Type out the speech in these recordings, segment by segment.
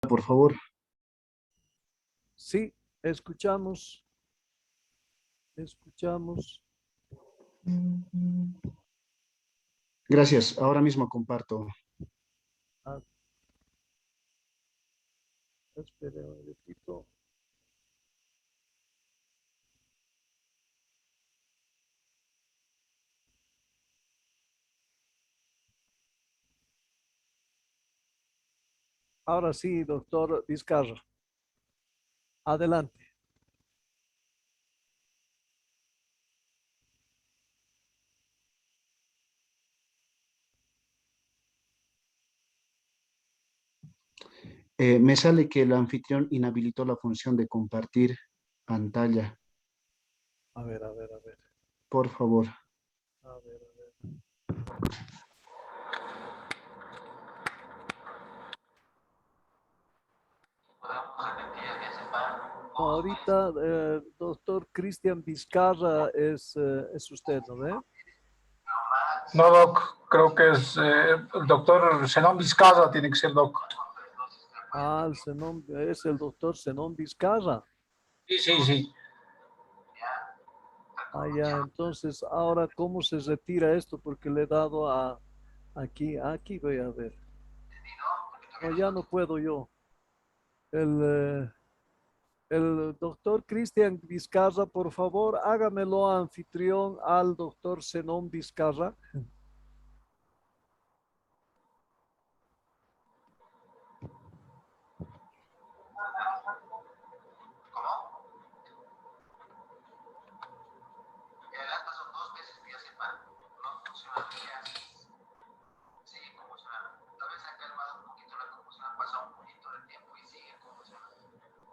Por favor. Sí, escuchamos, escuchamos. Gracias. Ahora mismo comparto. Ah, espere un momentito. Ahora sí, doctor Vizcarra. Adelante. Me sale que el anfitrión inhabilitó la función de compartir pantalla. A ver, a ver, a ver. Por favor. A ver, a ver. No, ahorita, doctor Cristian Vizcarra es usted, ¿no ve? No, Doc, creo que es el doctor Zenón Vizcarra, tiene que ser Doc. Ah, es el doctor Zenón Vizcarra. Sí, sí, sí. Ah, ya, entonces, ahora, ¿cómo se retira esto? Porque le he dado a aquí voy a ver. No, ya no puedo yo. El, el doctor Cristian Vizcarra, por favor, hágamelo anfitrión al doctor Zenón Vizcarra.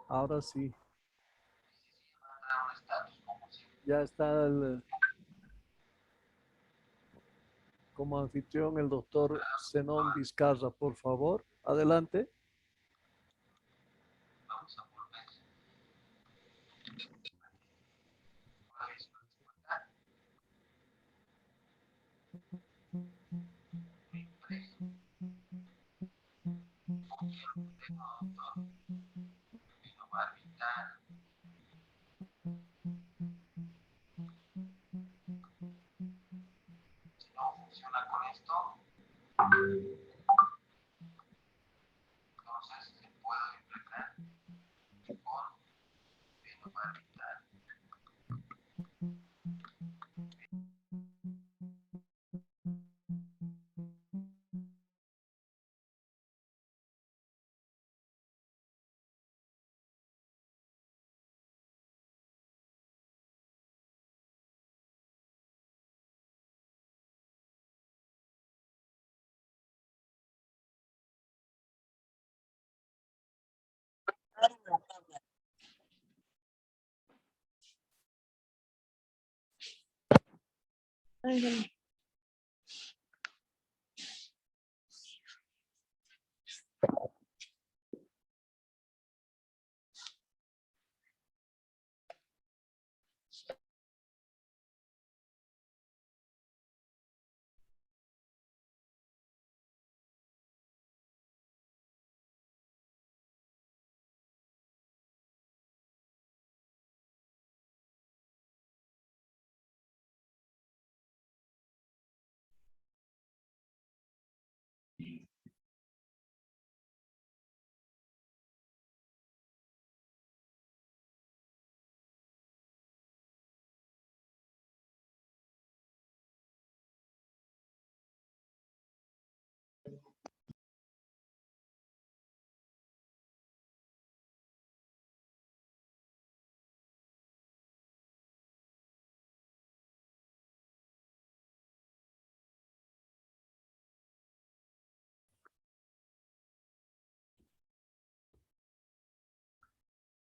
Ahora sí, ya está como anfitrión el doctor Zenón Vizcarra, por favor, adelante.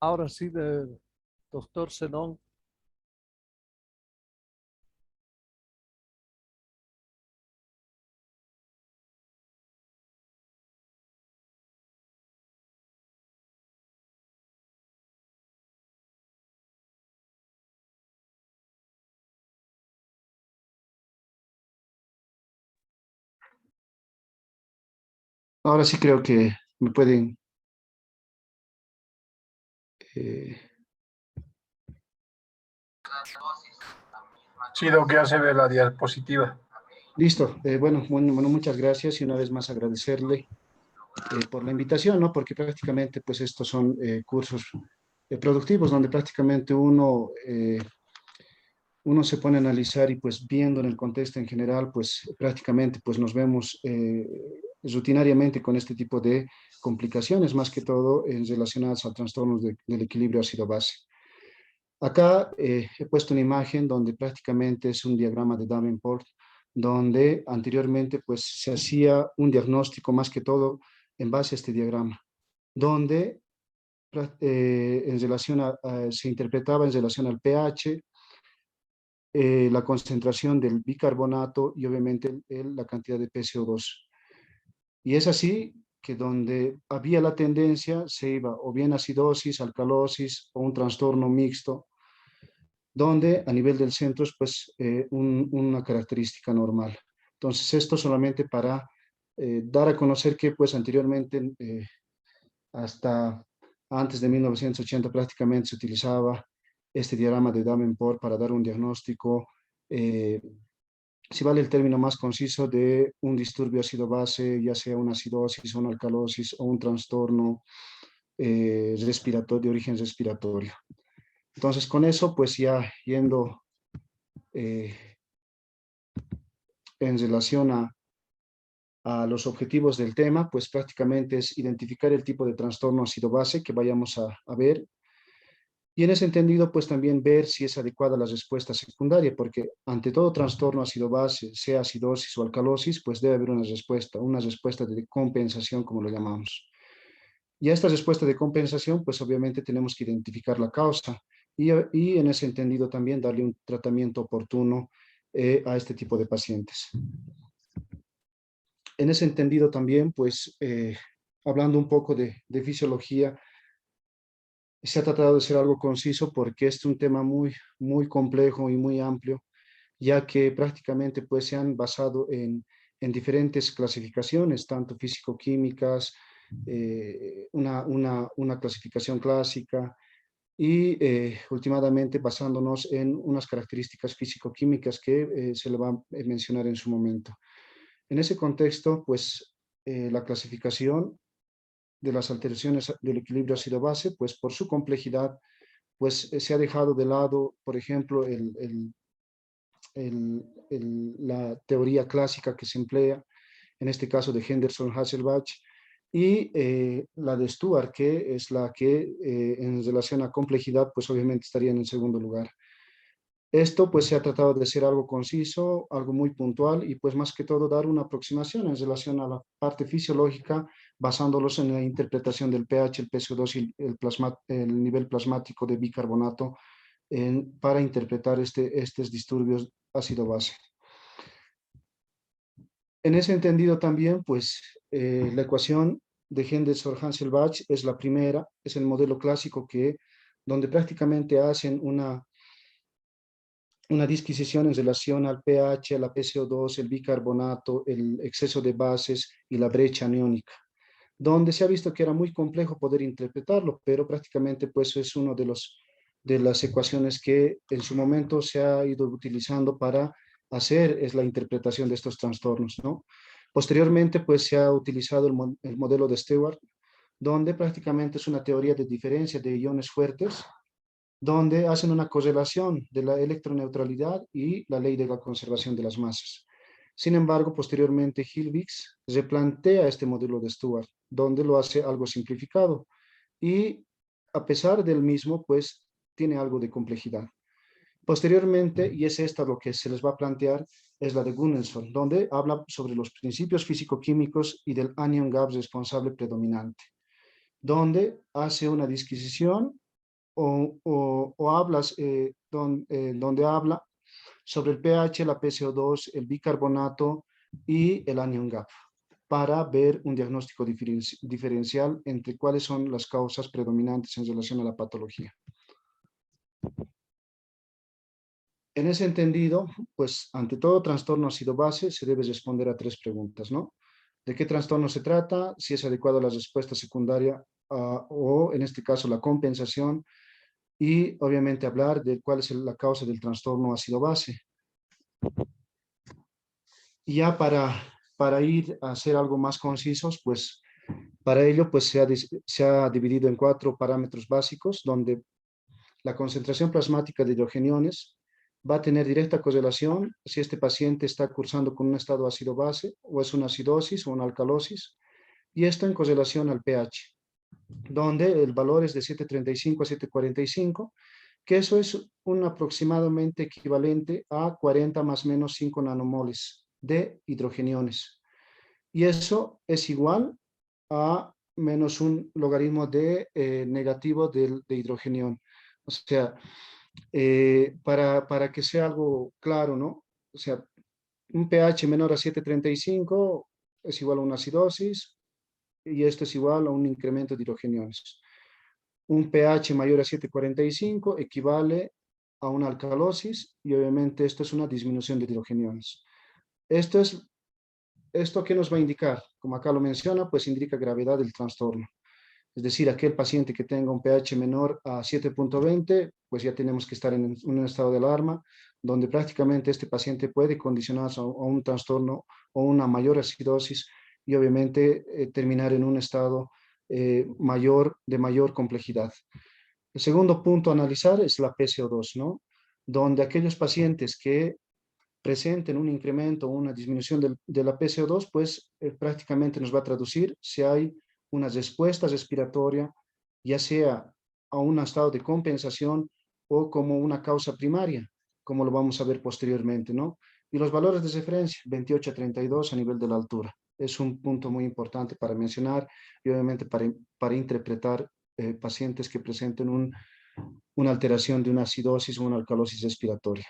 Ahora sí, doctor Zenón. Ahora sí creo que me pueden Sí, Doc, ya se ve la diapositiva. Listo. Bueno, muchas gracias y una vez más agradecerle por la invitación, ¿no? Porque prácticamente, pues, estos son cursos productivos donde prácticamente uno se pone a analizar y pues viendo en el contexto en general, pues prácticamente pues nos vemos rutinariamente con este tipo de complicaciones, más que todo relacionadas a trastornos del equilibrio ácido-base. Acá he puesto una imagen donde prácticamente es un diagrama de Davenport, donde anteriormente pues se hacía un diagnóstico más que todo en base a este diagrama, donde en relación se interpretaba en relación al pH, la concentración del bicarbonato y obviamente la cantidad de PCO2. Y es así que donde había la tendencia se iba o bien acidosis, alcalosis o un trastorno mixto, donde a nivel del centro es pues una característica normal. Entonces esto solamente para dar a conocer que pues anteriormente hasta antes de 1980 prácticamente se utilizaba este diagrama de Davenport para dar un diagnóstico, si vale el término más conciso, de un disturbio ácido-base, ya sea una acidosis, una alcalosis o un trastorno respiratorio, de origen respiratorio. Entonces, con eso, pues ya yendo en relación a los objetivos del tema, pues prácticamente es identificar el tipo de trastorno ácido-base que vayamos a ver. Y en ese entendido, pues también ver si es adecuada la respuesta secundaria, porque ante todo trastorno ácido-base, sea acidosis o alcalosis, pues debe haber una respuesta de compensación, como lo llamamos. Y a esta respuesta de compensación, pues obviamente tenemos que identificar la causa y en ese entendido también darle un tratamiento oportuno a este tipo de pacientes. En ese entendido también, pues hablando un poco de fisiología, se ha tratado de ser algo conciso porque es un tema muy complejo y muy amplio, ya que prácticamente pues, se han basado en diferentes clasificaciones, tanto físico-químicas, una clasificación clásica y últimamente basándonos en unas características físico-químicas que se le va a mencionar en su momento. En ese contexto, pues la clasificación de las alteraciones del equilibrio ácido-base, pues por su complejidad, pues se ha dejado de lado, por ejemplo, la teoría clásica que se emplea, en este caso de Henderson-Hasselbalch, y la de Stuart, que es la que en relación a complejidad, pues obviamente estaría en el segundo lugar. Esto pues se ha tratado de ser algo conciso, algo muy puntual y pues más que todo dar una aproximación en relación a la parte fisiológica basándolos en la interpretación del pH, el PCO2 y el nivel plasmático de bicarbonato para interpretar estos disturbios ácido-base. En ese entendido también pues la ecuación de Henderson-Hasselbalch es la primera, es el modelo clásico donde prácticamente hacen una disquisición en relación al pH, a la PCO2, el bicarbonato, el exceso de bases y la brecha aniónica, donde se ha visto que era muy complejo poder interpretarlo, pero prácticamente pues es uno de las ecuaciones que en su momento se ha ido utilizando para hacer la interpretación de estos trastornos, ¿no? Posteriormente pues se ha utilizado el modelo de Stewart, donde prácticamente es una teoría de diferencia de iones fuertes, donde hacen una correlación de la electroneutralidad y la ley de la conservación de las masas. Sin embargo, posteriormente Hilbix replantea este modelo de Stewart, donde lo hace algo simplificado y a pesar del mismo, pues tiene algo de complejidad. Posteriormente, y es esta lo que se les va a plantear, es la de Gunnarsson, donde habla sobre los principios físico-químicos y del anion gap responsable predominante, donde hace una disquisición o hablas donde habla sobre el pH, la PCO2, el bicarbonato y el anion gap para ver un diagnóstico diferencial entre cuáles son las causas predominantes en relación a la patología. En ese entendido, pues ante todo trastorno ácido-base se debe responder a tres preguntas, ¿no? ¿De qué trastorno se trata? Si es adecuada la respuesta secundaria o en este caso la compensación, y obviamente hablar de cuál es la causa del trastorno ácido-base. Y ya para ir a hacer algo más concisos, pues para ello pues se ha dividido en 4 parámetros básicos, donde la concentración plasmática de hidrogeniones va a tener directa correlación si este paciente está cursando con un estado ácido-base, o es una acidosis o una alcalosis, y esto en correlación al pH, donde el valor es de 7.35 a 7.45, que eso es un aproximadamente equivalente a 40 más menos 5 nanomoles de hidrogeniones. Y eso es igual a menos un logaritmo de negativo de hidrogenión. O sea, para que sea algo claro, ¿no? O sea, un pH menor a 7.35 es igual a una acidosis, y esto es igual a un incremento de hidrogeniones. Un pH mayor a 7.45 equivale a una alcalosis, y obviamente esto es una disminución de hidrogeniones. ¿Esto qué nos va a indicar? Como acá lo menciona, pues indica gravedad del trastorno. Es decir, aquel paciente que tenga un pH menor a 7.20, pues ya tenemos que estar en un estado de alarma, donde prácticamente este paciente puede condicionarse a un trastorno o una mayor acidosis, y obviamente terminar en un estado de mayor complejidad. El segundo punto a analizar es la PCO2, ¿no? Donde aquellos pacientes que presenten un incremento o una disminución de la PCO2, pues prácticamente nos va a traducir si hay una respuesta respiratoria, ya sea a un estado de compensación o como una causa primaria, como lo vamos a ver posteriormente, ¿no? Y los valores de referencia, 28 a 32 a nivel de la altura. Es un punto muy importante para mencionar, y obviamente para interpretar pacientes que presenten una alteración de una acidosis o una alcalosis respiratoria.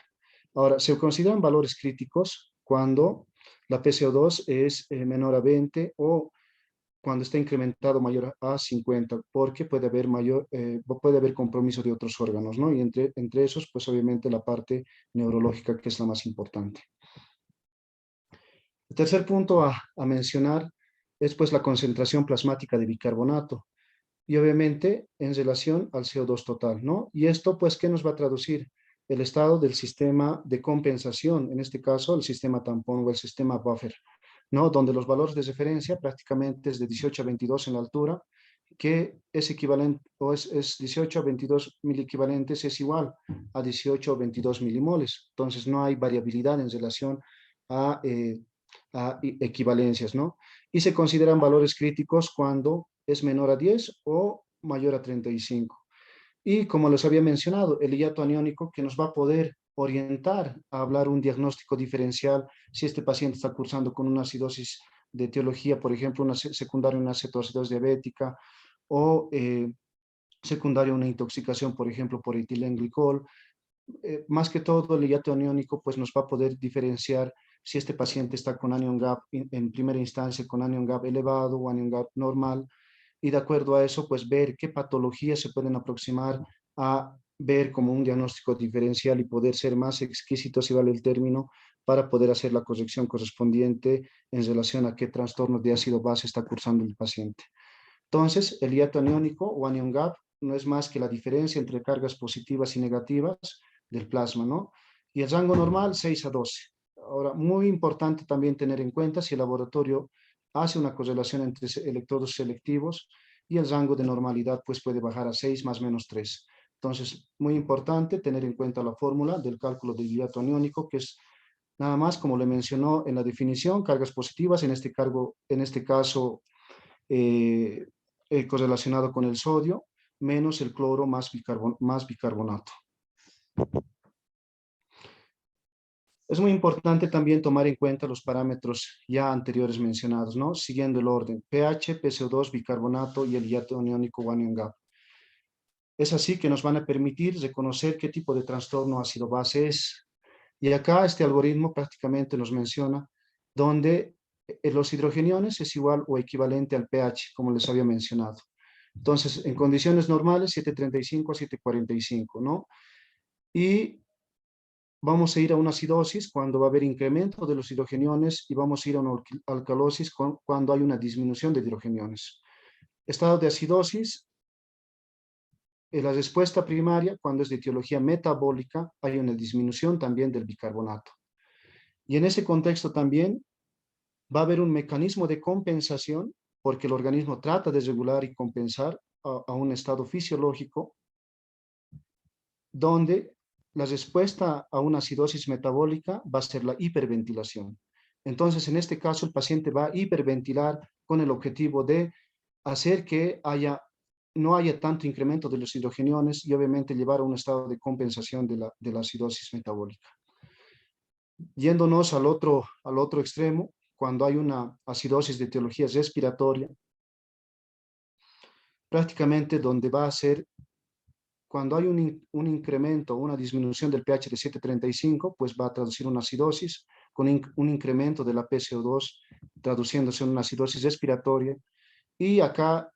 Ahora, se consideran valores críticos cuando la PCO2 es menor a 20, o cuando está incrementado mayor a 50, porque puede haber compromiso de otros órganos, ¿no? Y entre esos, pues obviamente la parte neurológica, que es la más importante. El tercer punto a mencionar es pues la concentración plasmática de bicarbonato, y obviamente en relación al CO2 total, ¿no? Y esto, pues, ¿qué nos va a traducir? El estado del sistema de compensación, en este caso el sistema tampón o el sistema buffer, ¿no? Donde los valores de referencia prácticamente es de 18 a 22 en la altura, que es equivalente, o es 18 a 22 miliequivalentes, es igual a 18 o 22 milimoles. Entonces no hay variabilidad en relación a, equivalencias, ¿no? Y se consideran valores críticos cuando es menor a 10 o mayor a 35. Y como les había mencionado, el hiato aniónico, que nos va a poder orientar a hablar un diagnóstico diferencial si este paciente está cursando con una acidosis de etiología, por ejemplo, una secundaria, una cetoacidosis diabética, o secundaria, una intoxicación, por ejemplo, por etilenglicol. Más que todo, el hiato aniónico pues nos va a poder diferenciar si este paciente está con anion gap en primera instancia con anion gap elevado o anion gap normal, y de acuerdo a eso, pues ver qué patologías se pueden aproximar a ver como un diagnóstico diferencial, y poder ser más exquisito, si vale el término, para poder hacer la corrección correspondiente en relación a qué trastorno de ácido base está cursando el paciente. Entonces, el hiato aniónico o anion gap no es más que la diferencia entre cargas positivas y negativas del plasma, ¿no? Y el rango normal, 6 a 12. Ahora, muy importante también tener en cuenta si el laboratorio hace una correlación entre electrodos selectivos, y el rango de normalidad pues puede bajar a 6 más menos 3. Entonces, muy importante tener en cuenta la fórmula del cálculo del hiato aniónico, que es nada más, como le mencionó en la definición, cargas positivas, en este caso eh, correlacionado con el sodio, menos el cloro más bicarbonato. Es muy importante también tomar en cuenta los parámetros ya anteriores mencionados, ¿no? Siguiendo el orden: pH, PCO2, bicarbonato y el hiato aniónico o anion gap. Es así que nos van a permitir reconocer qué tipo de trastorno ácido base es. Y acá este algoritmo prácticamente nos menciona donde los hidrogeniones es igual o equivalente al pH, como les había mencionado. Entonces, en condiciones normales, 7.35 a 7.45, ¿no? Y vamos a ir a una acidosis cuando va a haber incremento de los hidrogeniones, y vamos a ir a una alcalosis cuando hay una disminución de hidrogeniones. Estado de acidosis, la respuesta primaria, cuando es de etiología metabólica, hay una disminución también del bicarbonato. Y en ese contexto también va a haber un mecanismo de compensación, porque el organismo trata de regular y compensar a un estado fisiológico, donde la respuesta a una acidosis metabólica va a ser la hiperventilación. Entonces, en este caso, el paciente va a hiperventilar con el objetivo de hacer que no haya tanto incremento de los hidrogeniones y obviamente llevar a un estado de compensación de la acidosis metabólica. Yéndonos al otro extremo, cuando hay una acidosis de etiología respiratoria, prácticamente donde va a ser, cuando hay un incremento o una disminución del pH de 7,35, pues va a traducir una acidosis con un incremento de la PCO2, traduciéndose en una acidosis respiratoria. Y acá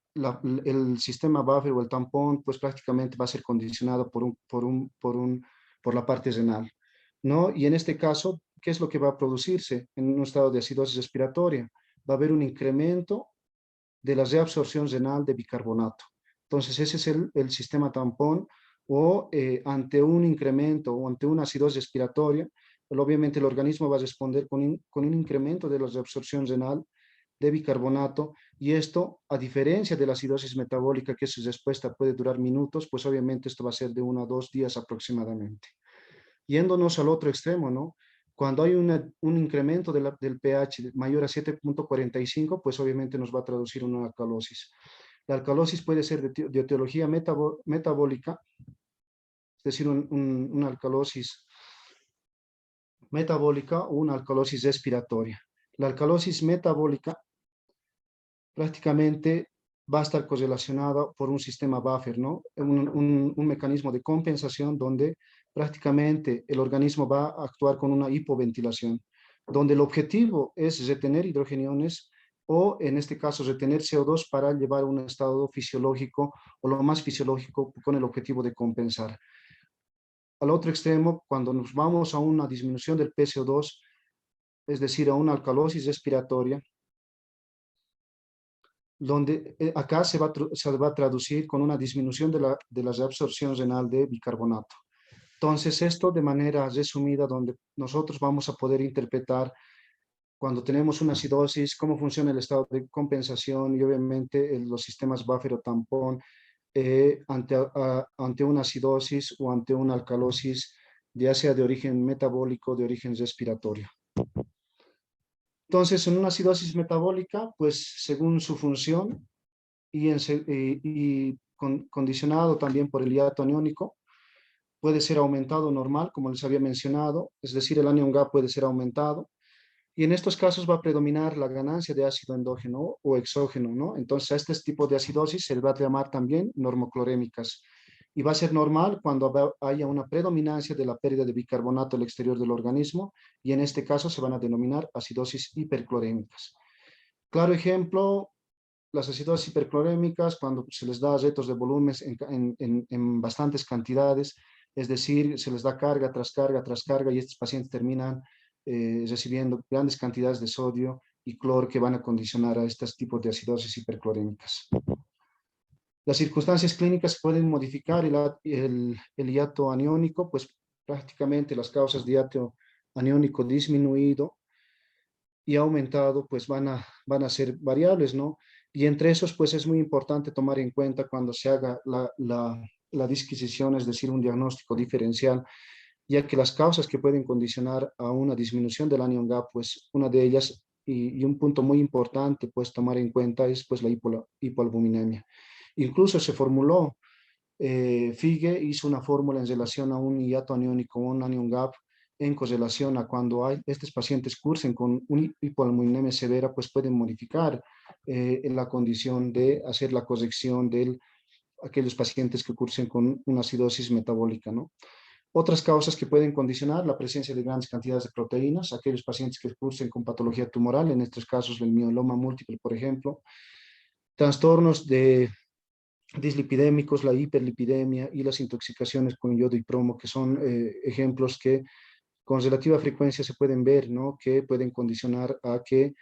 el sistema buffer o el tampón, pues prácticamente va a ser condicionado por la parte renal, ¿no? Y en este caso, ¿qué es lo que va a producirse en un estado de acidosis respiratoria? Va a haber un incremento de la reabsorción renal de bicarbonato. Entonces, ese es el sistema tampón, o ante un incremento o ante una acidosis respiratoria, pues, obviamente el organismo va a responder con un incremento de la reabsorción renal de bicarbonato, y esto, a diferencia de la acidosis metabólica, que su respuesta puede durar minutos, pues obviamente esto va a ser de 1 a 2 días aproximadamente. Yéndonos al otro extremo, ¿no? Cuando hay un incremento del pH mayor a 7,45, pues obviamente nos va a traducir una alcalosis. La alcalosis puede ser de etiología metabólica, es decir, una alcalosis metabólica o una alcalosis respiratoria. La alcalosis metabólica prácticamente va a estar correlacionada por un sistema buffer, ¿no? Un mecanismo de compensación donde prácticamente el organismo va a actuar con una hipoventilación, donde el objetivo es retener hidrogeniones o, en este caso, retener CO2 para llevar a un estado fisiológico o lo más fisiológico con el objetivo de compensar. Al otro extremo, cuando nos vamos a una disminución del PCO2, es decir, a una alcalosis respiratoria, donde acá se va a traducir con una disminución de la reabsorción renal de bicarbonato. Entonces, esto de manera resumida, donde nosotros vamos a poder interpretar cuando tenemos una acidosis, cómo funciona el estado de compensación y obviamente los sistemas buffer o tampón ante una acidosis o ante una alcalosis, ya sea de origen metabólico o de origen respiratorio. Entonces, en una acidosis metabólica, pues según su función condicionado también por el hiato aniónico, puede ser aumentado normal, como les había mencionado, es decir, el anion gap puede ser aumentado, y en estos casos va a predominar la ganancia de ácido endógeno o exógeno, ¿no? Entonces, a este tipo de acidosis se le va a llamar también normoclorémicas, y va a ser normal cuando haya una predominancia de la pérdida de bicarbonato al exterior del organismo, y en este caso se van a denominar acidosis hiperclorémicas. Claro ejemplo, las acidosis hiperclorémicas, cuando se les da retos de volúmenes en bastantes cantidades, es decir, se les da carga tras carga tras carga, y estos pacientes terminan recibiendo grandes cantidades de sodio y cloro que van a condicionar a estos tipos de acidosis hiperclorémicas. Las circunstancias clínicas pueden modificar el hiato aniónico, pues prácticamente las causas de hiato aniónico disminuido y aumentado, pues van a ser variables, ¿no? Y entre esos, pues es muy importante tomar en cuenta cuando se haga la disquisición, es decir, un diagnóstico diferencial, ya que las causas que pueden condicionar a una disminución del anion gap, pues una de ellas, y un punto muy importante, pues tomar en cuenta es pues la hipoalbuminemia. Incluso se formuló, Figue hizo una fórmula en relación a un hiato aniónico, un anion gap, en correlación a cuando estos pacientes cursen con una hipoalbuminemia severa, pues pueden modificar en la condición de hacer la corrección de aquellos pacientes que cursen con una acidosis metabólica, ¿no? Otras causas que pueden condicionar la presencia de grandes cantidades de proteínas, aquellos pacientes que cursen con patología tumoral, en estos casos el mieloma múltiple, por ejemplo, trastornos dislipidémicos, la hiperlipidemia y las intoxicaciones con yodo y plomo, que son ejemplos que con relativa frecuencia se pueden ver, ¿no? Que pueden condicionar a que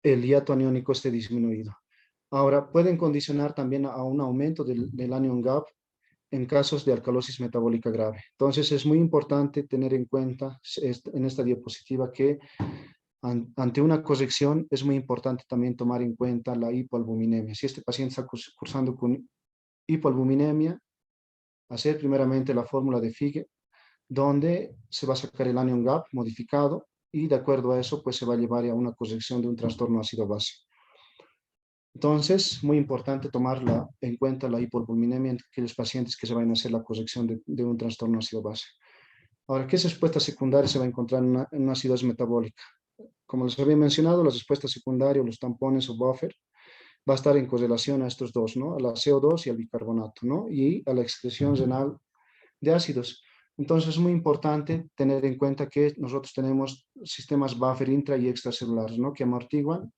el hiato aniónico esté disminuido. Ahora, pueden condicionar también a un aumento del anion gap en casos de alcalosis metabólica grave. Entonces, es muy importante tener en cuenta en esta diapositiva que ante una corrección es muy importante también tomar en cuenta la hipoalbuminemia. Si este paciente está cursando con hipoalbuminemia, hacer primeramente la fórmula de Figue, donde se va a sacar el anion gap modificado y de acuerdo a eso, pues se va a llevar a una corrección de un trastorno ácido-base. Entonces, muy importante tomar en cuenta la hipoalbuminemia en aquellos pacientes que se van a hacer la corrección de un trastorno ácido-base. Ahora, ¿qué respuesta secundaria se va a encontrar en una acidosis metabólica? Como les había mencionado, la respuesta secundaria, los tampones o buffer, va a estar en correlación a estos dos, ¿no? A la CO2 y al bicarbonato, ¿no? Y a la excreción renal de ácidos. Entonces es muy importante tener en cuenta que nosotros tenemos sistemas buffer intra y extracelulares, ¿no? Que amortiguan.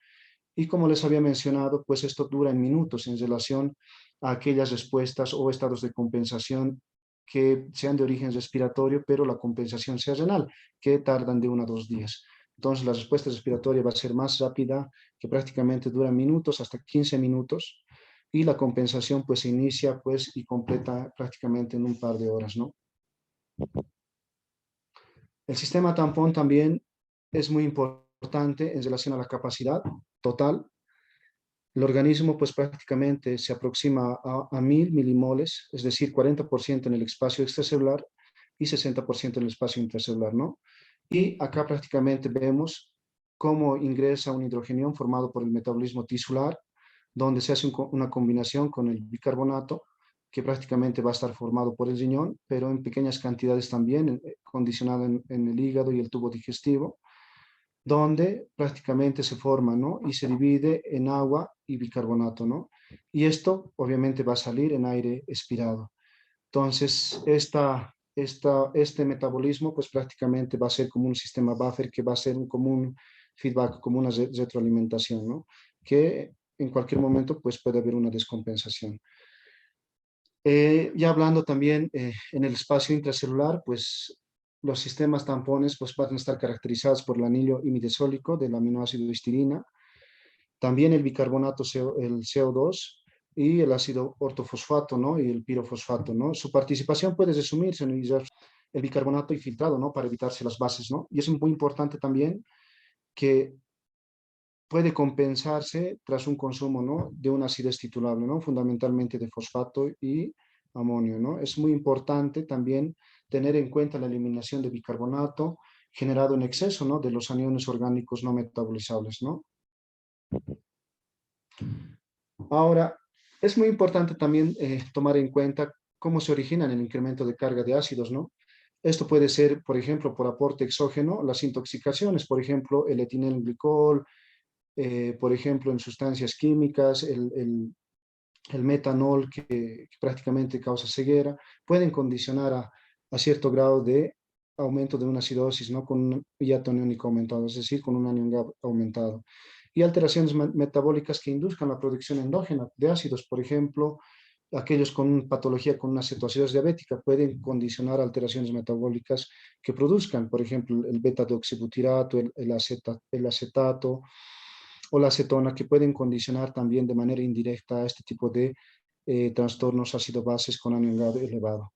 Y como les había mencionado, pues esto dura en minutos en relación a aquellas respuestas o estados de compensación que sean de origen respiratorio, pero la compensación sea renal, que tardan de 1 a 2 días. Entonces la respuesta respiratoria va a ser más rápida, que prácticamente dura minutos, hasta 15 minutos, y la compensación pues se inicia pues y completa prácticamente en un par de horas, ¿no? El sistema tampón también es muy importante en relación a la capacidad total. El organismo pues prácticamente se aproxima a 1000 milimoles, es decir, 40% en el espacio extracelular y 60% en el espacio intracelular, ¿no? Y acá prácticamente vemos cómo ingresa un hidrogenión formado por el metabolismo tisular, donde se hace una combinación con el bicarbonato, que prácticamente va a estar formado por el riñón, pero en pequeñas cantidades también, condicionado en el hígado y el tubo digestivo, donde prácticamente se forma, ¿no? Y se divide en agua y bicarbonato, ¿no? Y esto obviamente va a salir en aire expirado. Entonces, este metabolismo pues prácticamente va a ser como un sistema buffer que va a ser como un feedback, como una retroalimentación, ¿no? Que en cualquier momento pues puede haber una descompensación. Ya hablando también en el espacio intracelular, pues los sistemas tampones pues, van a estar caracterizados por el anillo imidazólico del aminoácido histirina, también el bicarbonato, el CO2 y el ácido ortofosfato, ¿no? Y el pirofosfato, ¿no? Su participación puede resumirse en el bicarbonato infiltrado, ¿no? Para evitarse las bases, ¿no? Y es muy importante también que puede compensarse tras un consumo, ¿no? De una acidez titulable, ¿no? Fundamentalmente de fosfato y amonio, ¿no? Es muy importante también tener en cuenta la eliminación de bicarbonato generado en exceso, ¿no? De los aniones orgánicos no metabolizables, ¿no? Ahora, es muy importante también tomar en cuenta cómo se originan el incremento de carga de ácidos, ¿no? Esto puede ser, por ejemplo, por aporte exógeno, las intoxicaciones, por ejemplo, el etilenglicol, por ejemplo, en sustancias químicas, el metanol que prácticamente causa ceguera, pueden condicionar a cierto grado de aumento de una acidosis, ¿no? Con un hiato aniónico aumentado, es decir, con un anion gap aumentado. Y alteraciones metabólicas que induzcan la producción endógena de ácidos, por ejemplo, aquellos con patología con una cetoacidosis diabética pueden condicionar alteraciones metabólicas que produzcan, por ejemplo, el beta-deoxibutirato, el acetato, o la acetona, que pueden condicionar también de manera indirecta a este tipo de trastornos ácido-bases con anion gap elevado.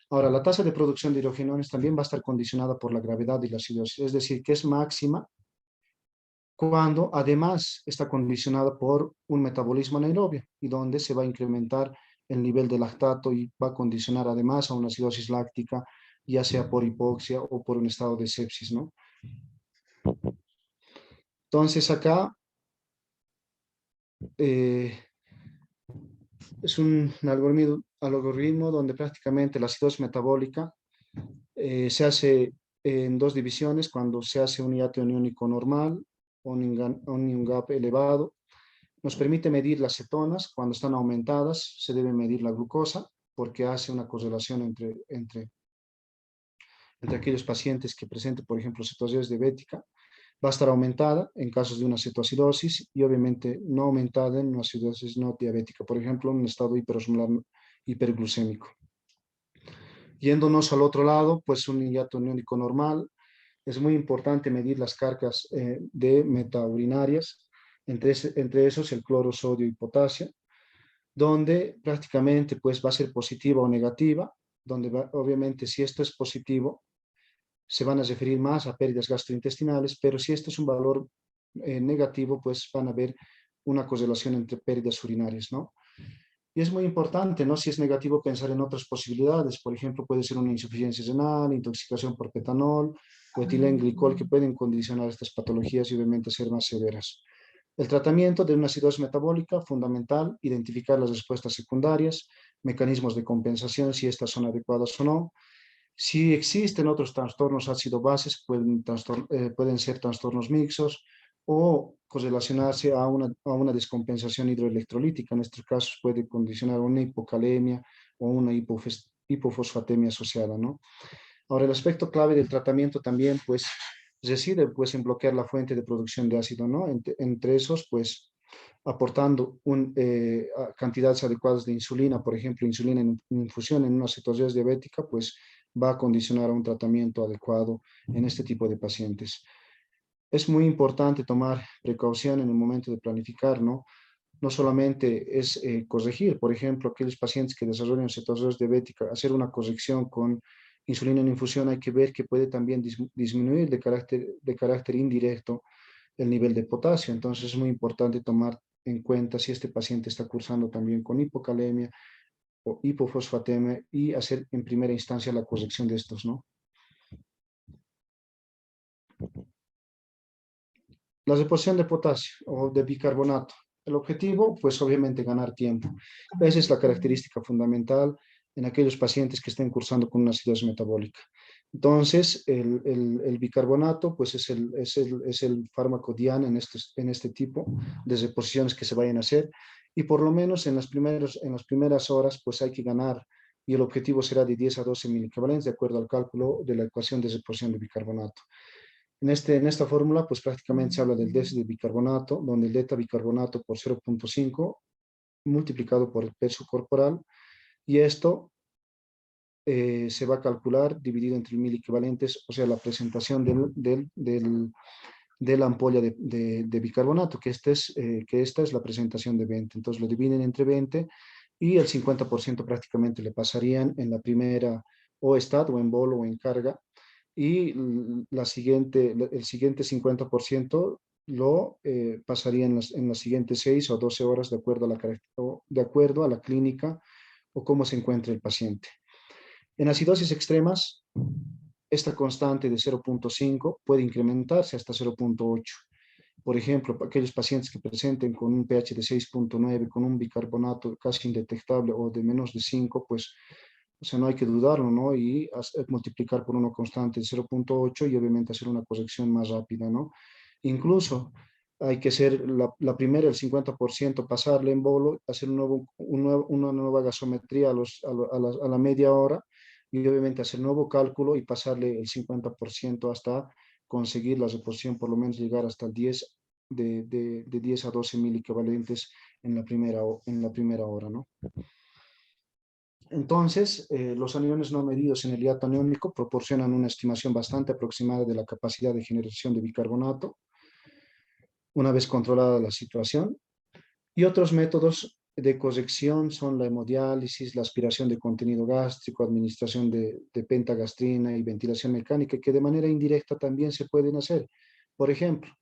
Ahora, la tasa de producción de hidrogenones también va a estar condicionada por la gravedad de la acidosis, es decir, que es máxima cuando además está condicionada por un metabolismo anaerobio y donde se va a incrementar el nivel de lactato y va a condicionar además a una acidosis láctica, ya sea por hipoxia o por un estado de sepsis, ¿no? Entonces acá es un algoritmo donde prácticamente la acidosis metabólica se hace en dos divisiones, cuando se hace un hiato aniónico normal o un gap elevado. Nos permite medir las cetonas, cuando están aumentadas se debe medir la glucosa, porque hace una correlación entre aquellos pacientes que presenten, por ejemplo, cetosis diabética. Va a estar aumentada en casos de una cetoacidosis y obviamente no aumentada en una acidosis no diabética, por ejemplo, en un estado hiperosmolar hiperglucémico. Yéndonos al otro lado, pues un hiato aniónico normal, es muy importante medir las cargas de metaurinarias, entre esos el cloro, sodio y potasio, donde prácticamente pues va a ser positiva o negativa, donde obviamente si esto es positivo, se van a referir más a pérdidas gastrointestinales, pero si esto es un valor negativo, pues van a ver una correlación entre pérdidas urinarias, ¿no? Y es muy importante, ¿no? Si es negativo, pensar en otras posibilidades. Por ejemplo, puede ser una insuficiencia renal, intoxicación por petanol o etilenglicol, que pueden condicionar estas patologías y obviamente ser más severas. El tratamiento de una acidosis metabólica, fundamental, identificar las respuestas secundarias, mecanismos de compensación, si estas son adecuadas o no. Si existen otros trastornos ácido-bases, pueden ser trastornos mixtos o correlacionarse a una descompensación hidroelectrolítica. En estos casos puede condicionar una hipocalemia o una hipofosfatemia asociada, ¿no? Ahora, el aspecto clave del tratamiento también, pues, reside, pues, en bloquear la fuente de producción de ácido, ¿no? Entre esos, pues, aportando cantidades adecuadas de insulina, por ejemplo, insulina en infusión en una cetosis diabética, pues, va a condicionar a un tratamiento adecuado en este tipo de pacientes. Es muy importante tomar precaución en el momento de planificar, ¿no? No solamente es corregir, por ejemplo, aquellos pacientes que desarrollan cetosis diabética, hacer una corrección con insulina en infusión, hay que ver que puede también disminuir de carácter indirecto el nivel de potasio. Entonces es muy importante tomar en cuenta si este paciente está cursando también con hipocalemia o hipofosfatemia y hacer en primera instancia la corrección de estos, ¿no? La deposición de potasio o de bicarbonato. El objetivo, pues obviamente ganar tiempo. Esa es la característica fundamental en aquellos pacientes que estén cursando con una acidosis metabólica. Entonces, el bicarbonato, pues es el fármaco diana en este tipo de reposiciones que se vayan a hacer. Y por lo menos en las primeras horas, pues hay que ganar, y el objetivo será de 10 a 12 miliequivalentes, de acuerdo al cálculo de la ecuación de reposición de bicarbonato. En esta fórmula, pues prácticamente se habla del déficit de bicarbonato, donde el delta bicarbonato por 0.5 multiplicado por el peso corporal, y esto se va a calcular dividido entre 1000 equivalentes, o sea, la presentación de la ampolla de bicarbonato, que esta es la presentación de 20. Entonces lo dividen entre 20 y el 50% prácticamente le pasarían en la primera o estado o en bolo o en carga, y el siguiente 50% lo pasaría en las siguientes 6 o 12 horas de acuerdo a la clínica o cómo se encuentra el paciente. En acidosis extremas, esta constante de 0.5 puede incrementarse hasta 0.8. Por ejemplo, aquellos pacientes que presenten con un pH de 6.9, con un bicarbonato casi indetectable o de menos de 5, pues, o sea, no hay que dudarlo, ¿no? Y multiplicar por una constante de 0.8 y obviamente hacer una corrección más rápida, ¿no? Incluso hay que hacer la primera, el 50%, pasarle en bolo, hacer una nueva gasometría a la media hora, y obviamente hacer nuevo cálculo y pasarle el 50% hasta conseguir la reposición, por lo menos llegar hasta el 10, de 10 a 12 mil equivalentes en la primera hora, ¿no? Entonces, los aniones no medidos en el hiato aniónico proporcionan una estimación bastante aproximada de la capacidad de generación de bicarbonato una vez controlada la situación. Y otros métodos de corrección son la hemodiálisis, la aspiración de contenido gástrico, administración de pentagastrina y ventilación mecánica, que de manera indirecta también se pueden hacer. Por ejemplo,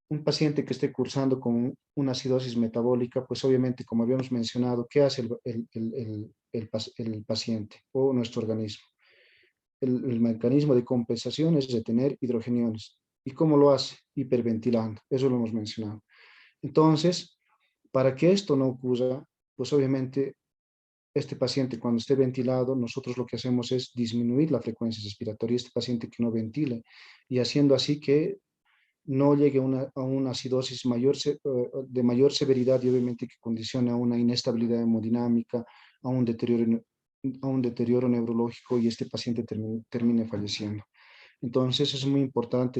un paciente que esté cursando con una acidosis metabólica, pues obviamente, como habíamos mencionado, ¿qué hace el paciente o nuestro organismo? El mecanismo de compensación es retener hidrogeniones. ¿Y cómo lo hace? Hiperventilando. Eso lo hemos mencionado. Entonces, para que esto no ocurra, pues obviamente este paciente cuando esté ventilado, nosotros lo que hacemos es disminuir la frecuencia respiratoria, este paciente que no ventile, y haciendo así que no llegue a una acidosis de mayor severidad, y obviamente que condicione a una inestabilidad hemodinámica, a un deterioro neurológico, y este paciente termine falleciendo. Entonces es muy importante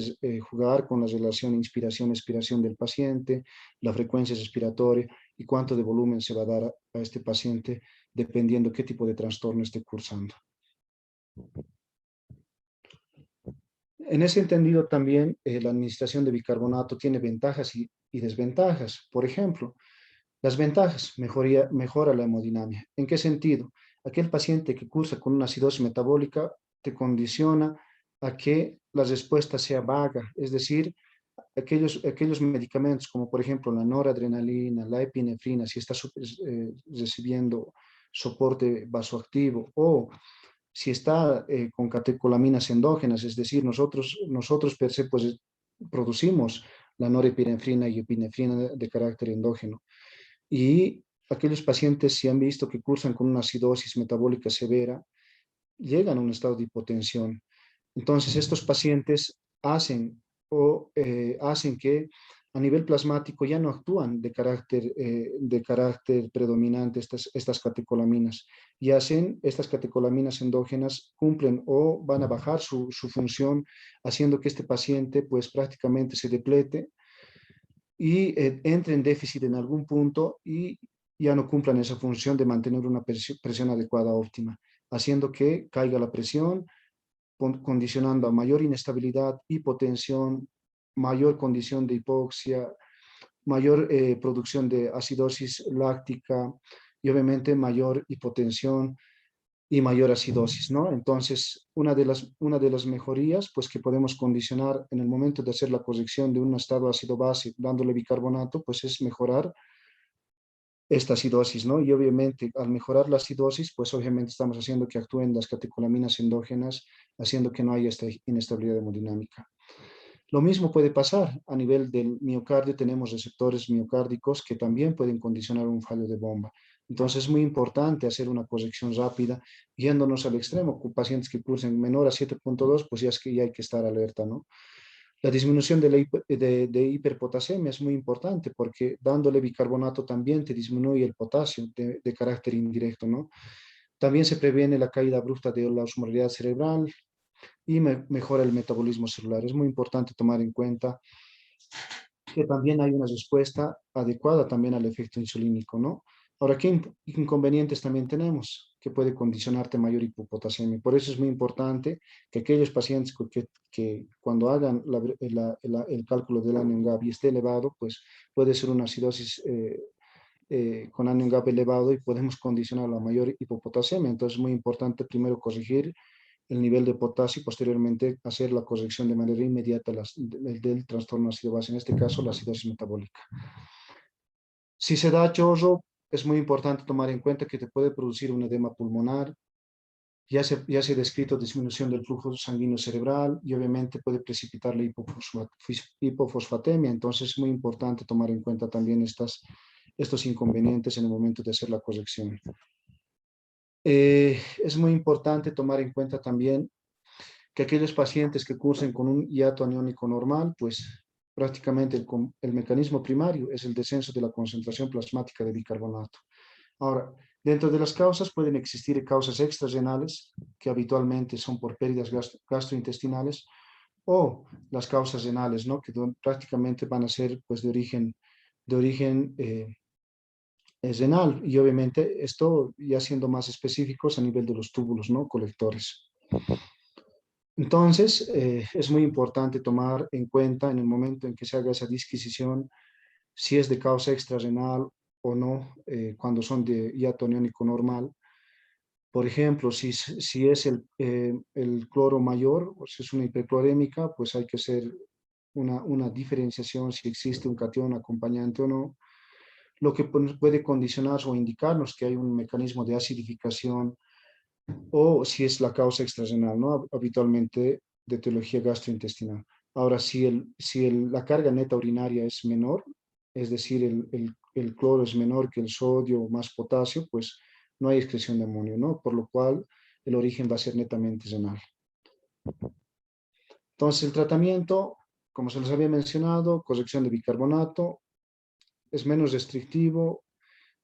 jugar con la relación inspiración-expiración del paciente, la frecuencia respiratoria y cuánto de volumen se va a dar a este paciente dependiendo qué tipo de trastorno esté cursando. En ese entendido también la administración de bicarbonato tiene ventajas y desventajas. Por ejemplo, las ventajas, mejora la hemodinamia. ¿En qué sentido? Aquel paciente que cursa con una acidosis metabólica te condiciona a que la respuesta sea vaga, es decir, aquellos medicamentos como por ejemplo la noradrenalina, la epinefrina, si está recibiendo soporte vasoactivo o si está con catecolaminas endógenas, es decir, nosotros per se pues, producimos la norepinefrina y epinefrina de carácter endógeno. Y aquellos pacientes, si han visto que cursan con una acidosis metabólica severa, llegan a un estado de hipotensión. Entonces, estos pacientes hacen que a nivel plasmático ya no actúan de carácter predominante estas catecolaminas y hacen estas catecolaminas endógenas cumplen o van a bajar su función, haciendo que este paciente pues prácticamente se deplete y entre en déficit en algún punto y ya no cumplan esa función de mantener una presión adecuada óptima, haciendo que caiga la presión, condicionando a mayor inestabilidad, hipotensión, mayor condición de hipoxia, mayor producción de acidosis láctica y obviamente mayor hipotensión y mayor acidosis, ¿no? Entonces, una de las mejorías, pues que podemos condicionar en el momento de hacer la corrección de un estado ácido-base dándole bicarbonato, pues es mejorar esta acidosis, ¿no? Y obviamente al mejorar la acidosis, pues obviamente estamos haciendo que actúen las catecolaminas endógenas, haciendo que no haya esta inestabilidad hemodinámica. Lo mismo puede pasar a nivel del miocardio, tenemos receptores miocárdicos que también pueden condicionar un fallo de bomba. Entonces es muy importante hacer una corrección rápida, yéndonos al extremo, con pacientes que cursen menor a 7.2, pues ya es que ya hay que estar alerta, ¿no? La disminución de hiperpotasemia es muy importante porque dándole bicarbonato también te disminuye el potasio de carácter indirecto, ¿no? También se previene la caída abrupta de la osmolaridad cerebral y mejora el metabolismo celular. Es muy importante tomar en cuenta que también hay una respuesta adecuada también al efecto insulínico, ¿no? Ahora, ¿qué inconvenientes también tenemos? Que puede condicionarte mayor hipopotasemia. Por eso es muy importante que aquellos pacientes que cuando hagan el cálculo del anion gap y esté elevado, pues puede ser una acidosis con anion gap elevado y podemos condicionar la mayor hipopotasemia. Entonces es muy importante primero corregir el nivel de potasio y posteriormente hacer la corrección de manera inmediata del trastorno ácido-base, en este caso la acidosis metabólica. Si se da chorro, es muy importante tomar en cuenta que te puede producir un edema pulmonar, ya se ha descrito disminución del flujo sanguíneo cerebral y obviamente puede precipitar la hipofosfatemia, entonces es muy importante tomar en cuenta también estos inconvenientes en el momento de hacer la corrección. Es muy importante tomar en cuenta también que aquellos pacientes que cursen con un hiato aniónico normal, pues prácticamente el mecanismo primario es el descenso de la concentración plasmática de bicarbonato. Ahora, dentro de las causas pueden existir causas extrarrenales, que habitualmente son por pérdidas gastrointestinales, o las causas renales, ¿no? Que prácticamente van a ser pues, de origen renal, y obviamente esto ya siendo más específicos a nivel de los túbulos, ¿no? Colectores. Entonces, es muy importante tomar en cuenta en el momento en que se haga esa disquisición si es de causa extrarrenal o no, cuando son de hiato aniónico normal. Por ejemplo, si es el cloro mayor, o si es una hiperclorémica, pues hay que hacer una diferenciación si existe un catión acompañante o no, lo que puede condicionar o indicarnos que hay un mecanismo de acidificación o si es la causa extrarrenal, ¿no? Habitualmente de etiología gastrointestinal. Ahora, la carga neta urinaria es menor, es decir, el cloro es menor que el sodio más potasio, pues no hay excreción de amonio, ¿no? Por lo cual el origen va a ser netamente renal. Entonces, el tratamiento, como se les había mencionado, corrección de bicarbonato, es menos restrictivo.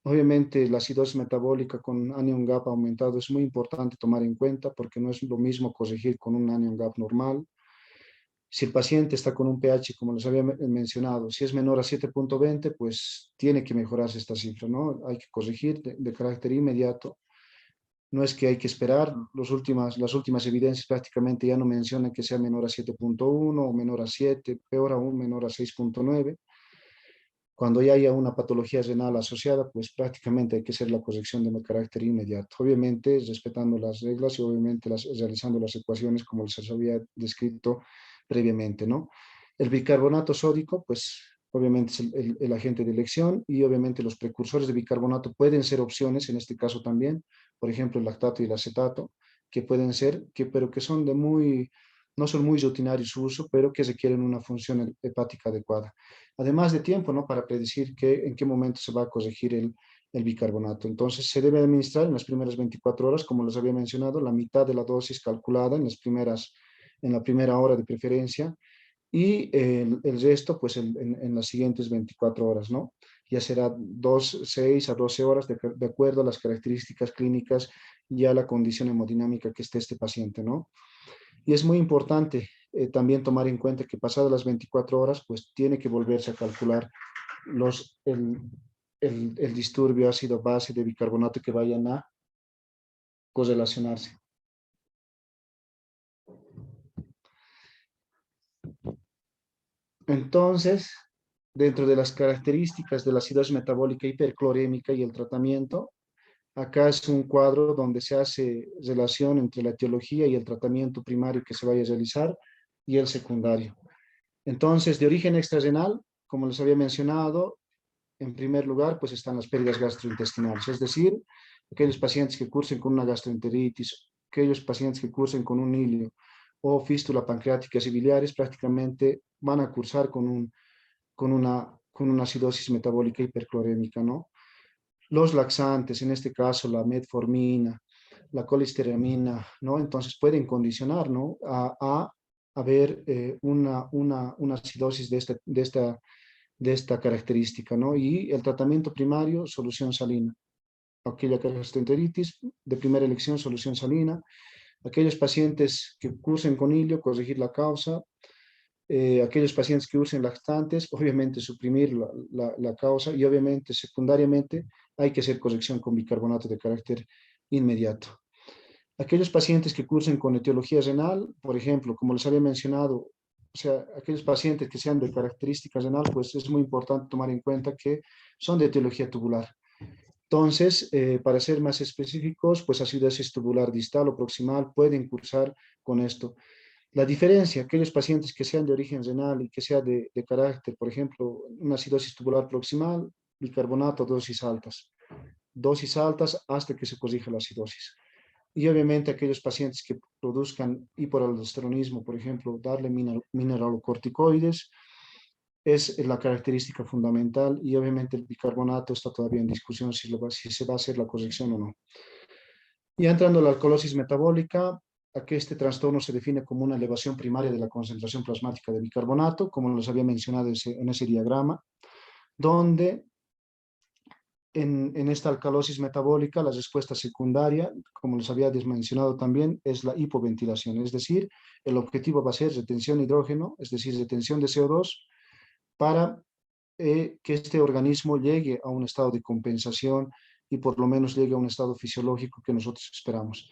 Obviamente la acidosis metabólica con anion gap aumentado es muy importante tomar en cuenta porque no es lo mismo corregir con un anion gap normal. Si el paciente está con un pH, como les había mencionado, si es menor a 7.20, pues tiene que mejorarse esta cifra, ¿no? Hay que corregir de carácter inmediato. No es que hay que esperar, las últimas evidencias prácticamente ya no mencionan que sea menor a 7.1 o menor a 7, peor aún menor a 6.9. Cuando ya haya una patología renal asociada, pues prácticamente hay que hacer la corrección de carácter inmediato. Obviamente respetando las reglas y obviamente realizando las ecuaciones como les había descrito previamente, ¿no? El bicarbonato sódico, pues obviamente es el agente de elección y obviamente los precursores de bicarbonato pueden ser opciones en este caso también, por ejemplo el lactato y el acetato, que pueden ser, pero que son no son muy rutinarios su uso, pero que requieren una función hepática adecuada. Además de tiempo, ¿no? Para predecir en qué momento se va a corregir el bicarbonato. Entonces, se debe administrar en las primeras 24 horas, como les había mencionado, la mitad de la dosis calculada en la primera hora de preferencia, y el resto, pues, en las siguientes 24 horas, ¿no? Ya será 6 a 12 horas de acuerdo a las características clínicas y a la condición hemodinámica que esté este paciente, ¿no? Y es muy importante también tomar en cuenta que pasadas las 24 horas, pues tiene que volverse a calcular el disturbio ácido base de bicarbonato que vayan a correlacionarse. Entonces, dentro de las características de la acidosis metabólica hiperclorémica y el tratamiento, acá es un cuadro donde se hace relación entre la etiología y el tratamiento primario que se vaya a realizar y el secundario. Entonces, de origen extrarrenal, como les había mencionado, en primer lugar, pues están las pérdidas gastrointestinales, es decir, aquellos pacientes que cursen con una gastroenteritis, aquellos pacientes que cursen con un hilio o fístula pancreática y biliares, prácticamente van a cursar con una acidosis metabólica hiperclorémica, ¿no? Los laxantes, en este caso la metformina, la colesteramina, ¿no? Entonces pueden condicionar, ¿no? A ver una acidosis de esta característica, ¿no? Y el tratamiento primario, solución salina. Aquella gastroenteritis de primera elección, solución salina. Aquellos pacientes que cursen con hilio, corregir la causa. Aquellos pacientes que usen laxantes, obviamente suprimir la causa y obviamente secundariamente hay que hacer corrección con bicarbonato de carácter inmediato. Aquellos pacientes que cursen con etiología renal, por ejemplo, como les había mencionado, o sea, aquellos pacientes que sean de característica renal, pues es muy importante tomar en cuenta que son de etiología tubular. Entonces, para ser más específicos, pues acidosis tubular distal o proximal pueden cursar con esto. La diferencia, aquellos pacientes que sean de origen renal y que sea de carácter, por ejemplo, una acidosis tubular proximal, bicarbonato, dosis altas hasta que se corrija la acidosis. Y obviamente aquellos pacientes que produzcan hipoaldosteronismo, por ejemplo, darle mineralocorticoides, es la característica fundamental y obviamente el bicarbonato está todavía en discusión si se va a hacer la corrección o no. Y entrando a la alcalosis metabólica, aquí este trastorno se define como una elevación primaria de la concentración plasmática de bicarbonato, como les había mencionado en ese diagrama, donde en esta alcalosis metabólica la respuesta secundaria, como les había mencionado también, es la hipoventilación, es decir, el objetivo va a ser retención de hidrógeno, es decir, retención de CO2, para que este organismo llegue a un estado de compensación y por lo menos llegue a un estado fisiológico que nosotros esperamos.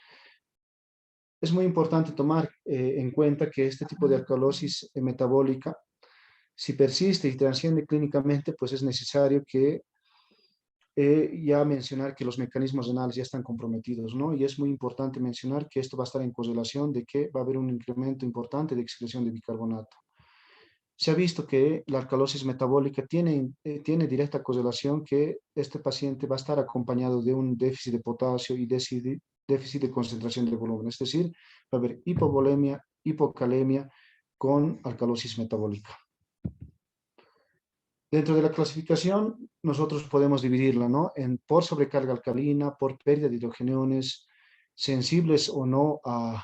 Es muy importante tomar en cuenta que este tipo de alcalosis metabólica, si persiste y trasciende clínicamente, pues es necesario que ya mencionar que los mecanismos renales ya están comprometidos, ¿no? Y es muy importante mencionar que esto va a estar en correlación de que va a haber un incremento importante de excreción de bicarbonato. Se ha visto que la alcalosis metabólica tiene directa correlación que este paciente va a estar acompañado de un déficit de potasio y déficit de concentración de volumen, es decir, va a haber hipovolemia, hipocalemia con alcalosis metabólica. Dentro de la clasificación, nosotros podemos dividirla, ¿no? Por sobrecarga alcalina, por pérdida de hidrogeniones, sensibles o no a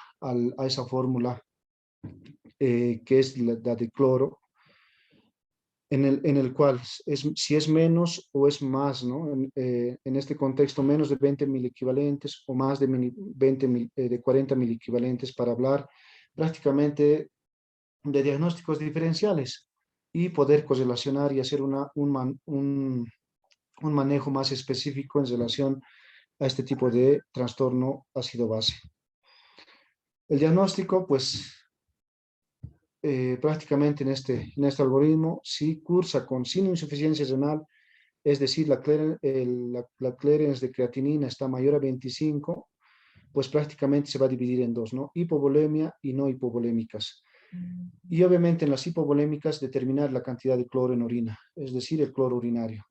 esa fórmula que es la de cloro, en el cual si es menos o es más, ¿no? En este contexto, menos de 20 equivalentes o más de, de 40 equivalentes para hablar prácticamente de diagnósticos diferenciales y poder correlacionar y hacer un manejo más específico en relación a este tipo de trastorno ácido-base. El diagnóstico, pues, prácticamente en este algoritmo, si cursa sin insuficiencia renal, es decir, la clearance de creatinina está mayor a 25, pues prácticamente se va a dividir en dos, ¿no? Hipovolemia y no hipovolémicas. Y obviamente en las hipovolémicas determinar la cantidad de cloro en orina, es decir, el cloro urinario.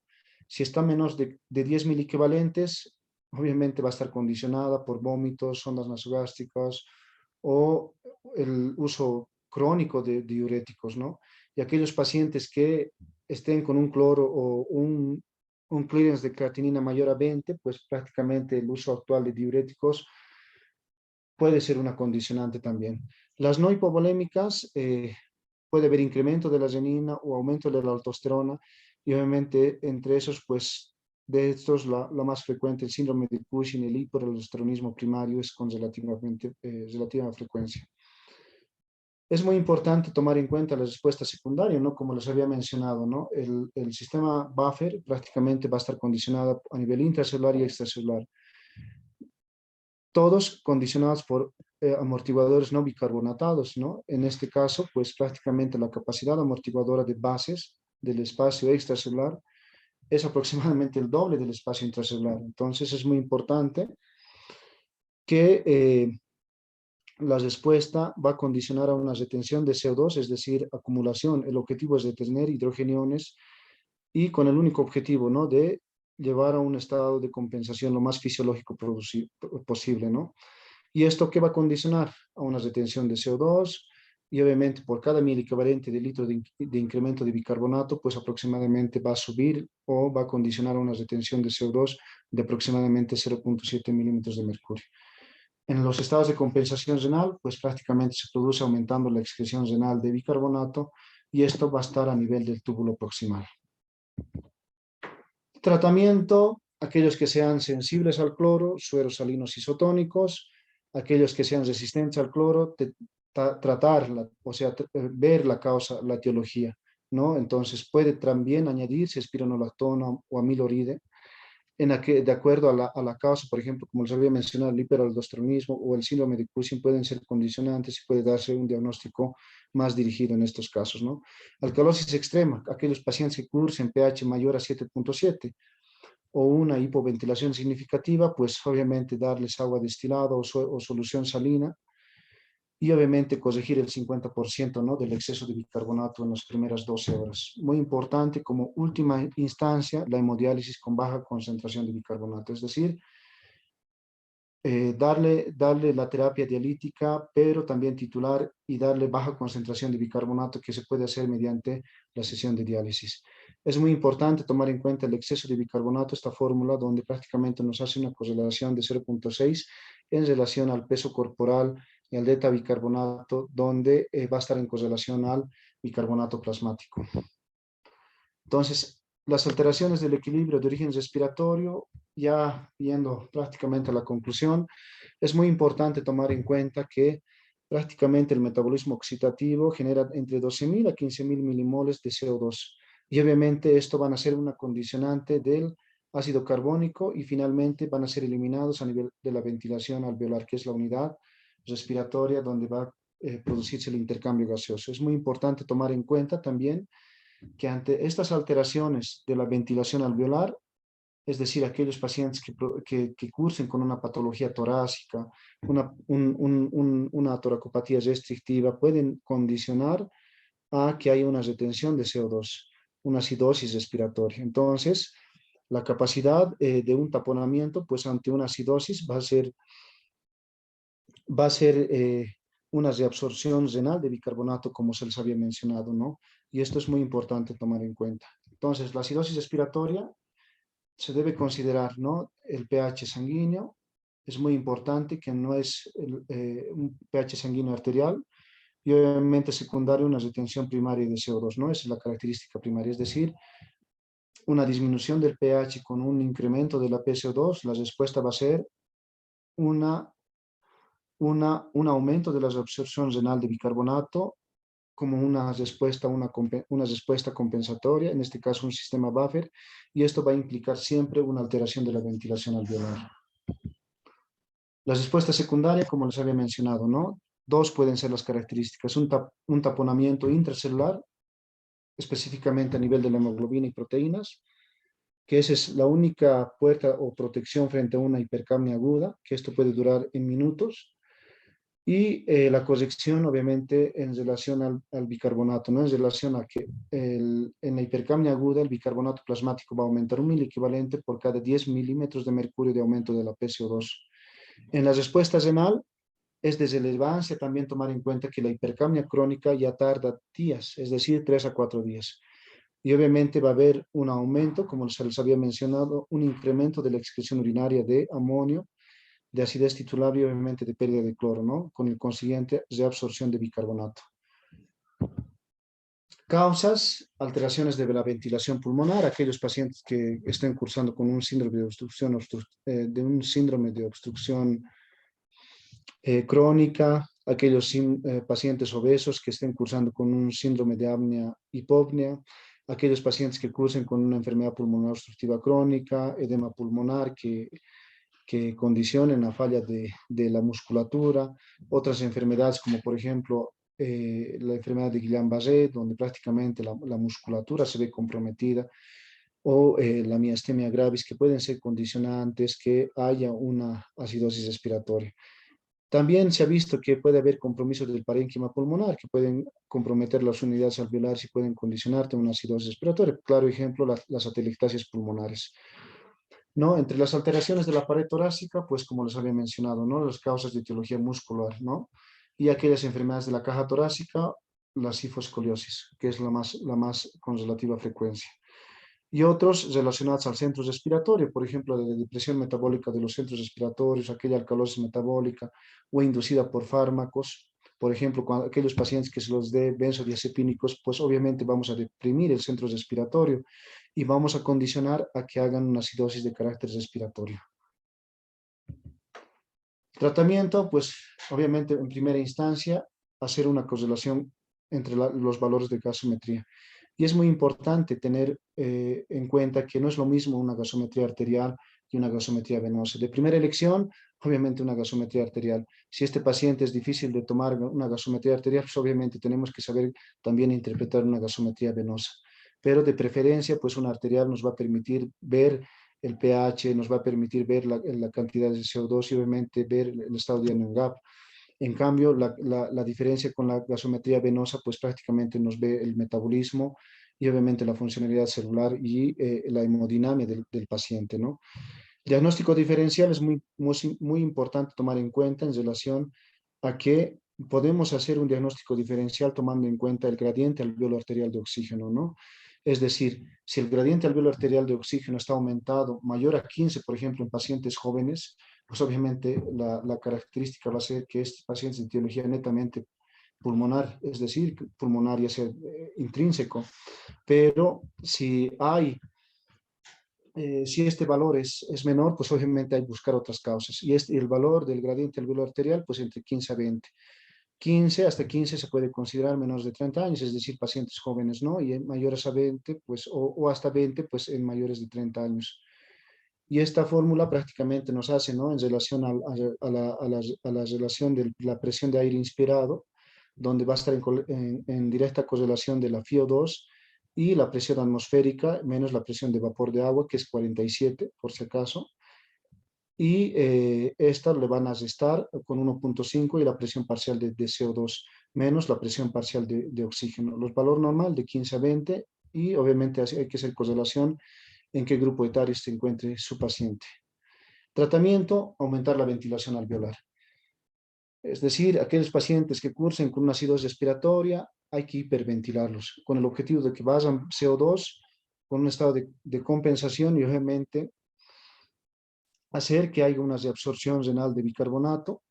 Si está menos de 10 miliequivalentes, obviamente va a estar condicionada por vómitos, sondas nasogástricas o el uso crónico de diuréticos, ¿no? Y aquellos pacientes que estén con un cloro o un clearance de creatinina mayor a 20, pues prácticamente el uso actual de diuréticos puede ser una condicionante también. Las no hipovolémicas, puede haber incremento de la renina o aumento de la aldosterona, y obviamente entre esos, pues de estos, la más frecuente, el síndrome de Cushing, el hiperaldosteronismo primario, es con relativa frecuencia. Es muy importante tomar en cuenta la respuesta secundaria, ¿no? Como les había mencionado, ¿no? El sistema buffer prácticamente va a estar condicionado a nivel intracelular y extracelular. Todos condicionados por amortiguadores no bicarbonatados, ¿no? En este caso, pues prácticamente la capacidad amortiguadora de bases del espacio extracelular es aproximadamente el doble del espacio intracelular. Entonces es muy importante que la respuesta va a condicionar a una retención de CO2, es decir, acumulación. El objetivo es retener hidrogeniones y con el único objetivo, ¿no?, de llevar a un estado de compensación lo más fisiológico posible, ¿no? ¿Y esto qué va a condicionar? A una retención de CO2, y obviamente por cada miliequivalente de litro de incremento de bicarbonato, pues aproximadamente va a subir o va a condicionar a una retención de CO2 de aproximadamente 0.7 milímetros de mercurio. En los estados de compensación renal, pues prácticamente se produce aumentando la excreción renal de bicarbonato, y esto va a estar a nivel del túbulo proximal. Tratamiento: aquellos que sean sensibles al cloro, sueros salinos isotónicos; aquellos que sean resistentes al cloro, tratarla, o sea, ver la causa, la etiología, ¿no? Entonces puede también añadirse espironolactona o amiloride, de acuerdo a la causa. Por ejemplo, como les había mencionado, el hiperaldosteronismo o el síndrome de Cushing pueden ser condicionantes y puede darse un diagnóstico más dirigido en estos casos, ¿no? Alcalosis extrema: aquellos pacientes que cursen pH mayor a 7.7 o una hipoventilación significativa, pues obviamente darles agua destilada o solución salina, y obviamente corregir el 50%, ¿no?, del exceso de bicarbonato en las primeras 12 horas. Muy importante, como última instancia, la hemodiálisis con baja concentración de bicarbonato, es decir, darle la terapia dialítica, pero también titular, y darle baja concentración de bicarbonato, que se puede hacer mediante la sesión de diálisis. Es muy importante tomar en cuenta el exceso de bicarbonato, esta fórmula donde prácticamente nos hace una correlación de 0.6 en relación al peso corporal y al delta bicarbonato, donde va a estar en correlación al bicarbonato plasmático. Entonces, las alteraciones del equilibrio de origen respiratorio, ya viendo prácticamente a la conclusión, es muy importante tomar en cuenta que prácticamente el metabolismo oxidativo genera entre 12.000 a 15.000 milimoles de CO2. Y obviamente esto van a ser una condicionante del ácido carbónico, y finalmente van a ser eliminados a nivel de la ventilación alveolar, que es la unidad respiratoria donde va a producirse el intercambio gaseoso. Es muy importante tomar en cuenta también que ante estas alteraciones de la ventilación alveolar, es decir, aquellos pacientes que cursen con una patología torácica, una toracopatía restrictiva, pueden condicionar a que haya una retención de CO2, una acidosis respiratoria. Entonces, la capacidad de un taponamiento, pues ante una acidosis va a ser una reabsorción renal de bicarbonato, como se les había mencionado, ¿no? Y esto es muy importante tomar en cuenta. Entonces, la acidosis respiratoria se debe considerar, ¿no?, el pH sanguíneo. Es muy importante que no es un pH sanguíneo arterial, y obviamente secundario una retención primaria de CO2, ¿no? Esa es la característica primaria, es decir, una disminución del pH con un incremento de la PCO2, la respuesta va a ser un aumento de la reabsorción renal de bicarbonato como una respuesta compensatoria, en este caso un sistema buffer, y esto va a implicar siempre una alteración de la ventilación alveolar. La respuesta secundaria, como les había mencionado, ¿no?, Dos pueden ser las características, un taponamiento intracelular, específicamente a nivel de la hemoglobina y proteínas, que esa es la única puerta o protección frente a una hipercapnia aguda, que esto puede durar en minutos, y la corrección obviamente en relación al bicarbonato, ¿no? En relación a que en la hipercapnia aguda el bicarbonato plasmático va a aumentar 1 miliequivalente por cada 10 milímetros de mercurio de aumento de la PCO2. En la respuesta renal es de relevancia también tomar en cuenta que la hipercapnia crónica ya tarda días, es decir, 3 a 4 días. Y obviamente va a haber un aumento, como se les había mencionado, un incremento de la excreción urinaria de amonio, de acidez titular y obviamente de pérdida de cloro, ¿no? Con el consiguiente reabsorción de bicarbonato. Causas, alteraciones de la ventilación pulmonar, aquellos pacientes que estén cursando con un síndrome de obstrucción crónica, aquellos pacientes obesos que estén cursando con un síndrome de apnea-hipopnea, aquellos pacientes que cursen con una enfermedad pulmonar obstructiva crónica, edema pulmonar que condicionen la falla de la musculatura, otras enfermedades como por ejemplo la enfermedad de Guillain-Barré, donde prácticamente la musculatura se ve comprometida, o la miastenia gravis, que pueden ser condicionantes que haya una acidosis respiratoria. También se ha visto que puede haber compromisos del parénquima pulmonar que pueden comprometer las unidades alveolares y pueden condicionarte una acidosis respiratoria. Claro ejemplo, las atelectasias pulmonares. ¿No? Entre las alteraciones de la pared torácica, pues como les había mencionado, ¿no? Las causas de etiología muscular, ¿no? Y aquellas enfermedades de la caja torácica, la cifoscoliosis, que es la más con relativa frecuencia. Y otros relacionados al centro respiratorio, por ejemplo, de depresión metabólica de los centros respiratorios, aquella alcalosis metabólica o inducida por fármacos. Por ejemplo, aquellos pacientes que se los dé benzodiazepínicos, pues obviamente vamos a deprimir el centro respiratorio y vamos a condicionar a que hagan una acidosis de carácter respiratorio. Tratamiento, pues obviamente en primera instancia, hacer una correlación entre los valores de gasometría. Y es muy importante tener en cuenta que no es lo mismo una gasometría arterial y una gasometría venosa. De primera elección, obviamente una gasometría arterial. Si este paciente es difícil de tomar una gasometría arterial, pues obviamente tenemos que saber también interpretar una gasometría venosa. Pero de preferencia, pues una arterial nos va a permitir ver el pH, nos va a permitir ver la cantidad de CO2 y obviamente ver el estado de gap. En cambio, la diferencia con la gasometría venosa, pues prácticamente nos ve el metabolismo y obviamente la funcionalidad celular y la hemodinamia del paciente, ¿no? Diagnóstico diferencial es muy importante tomar en cuenta en relación a que podemos hacer un diagnóstico diferencial tomando en cuenta el gradiente alveolo arterial de oxígeno, ¿no? Es decir, si el gradiente alveolo arterial de oxígeno está aumentado mayor a 15, por ejemplo, en pacientes jóvenes, pues obviamente la característica va a ser que estos pacientes de etiología netamente pulmonar, es decir, pulmonar ya sea intrínseco, pero si este valor es menor, pues obviamente hay que buscar otras causas. Y el valor del gradiente alveolo arterial, pues entre 15 a 20. 15 hasta 15 se puede considerar menores de 30 años, es decir, pacientes jóvenes, ¿no? Y en mayores a 20, pues, o hasta 20, pues en mayores de 30 años. Y esta fórmula prácticamente nos hace, ¿no? En relación a la relación de la presión de aire inspirado, donde va a estar en directa correlación de la FiO2 y la presión atmosférica menos la presión de vapor de agua, que es 47, por si acaso. Y esta le van a restar con 1.5 y la presión parcial de CO2 menos la presión parcial de oxígeno. Los valores normal de 15 a 20 y obviamente hay que hacer correlación en qué grupo etario se encuentre su paciente. Tratamiento, aumentar la ventilación alveolar. Es decir, aquellos pacientes que cursen con una acidosis respiratoria, hay que hiperventilarlos, con el objetivo de que vayan CO2 con un estado de compensación y obviamente hacer que haya una reabsorción renal de bicarbonato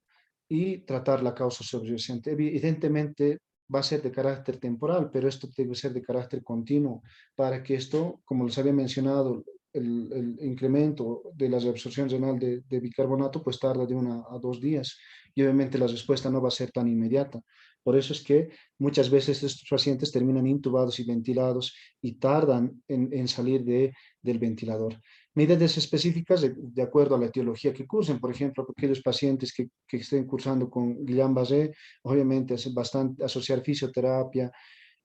y tratar la causa subyacente. Evidentemente va a ser de carácter temporal, pero esto debe ser de carácter continuo para que esto, como les había mencionado, el incremento de la reabsorción renal de bicarbonato pues tarda de 1 a 2 días y obviamente la respuesta no va a ser tan inmediata. Por eso es que muchas veces estos pacientes terminan intubados y ventilados y tardan en salir del ventilador. Medidas específicas de acuerdo a la etiología que cursen. Por ejemplo, aquellos pacientes que estén cursando con Guillain-Barré, obviamente es bastante asociar fisioterapia,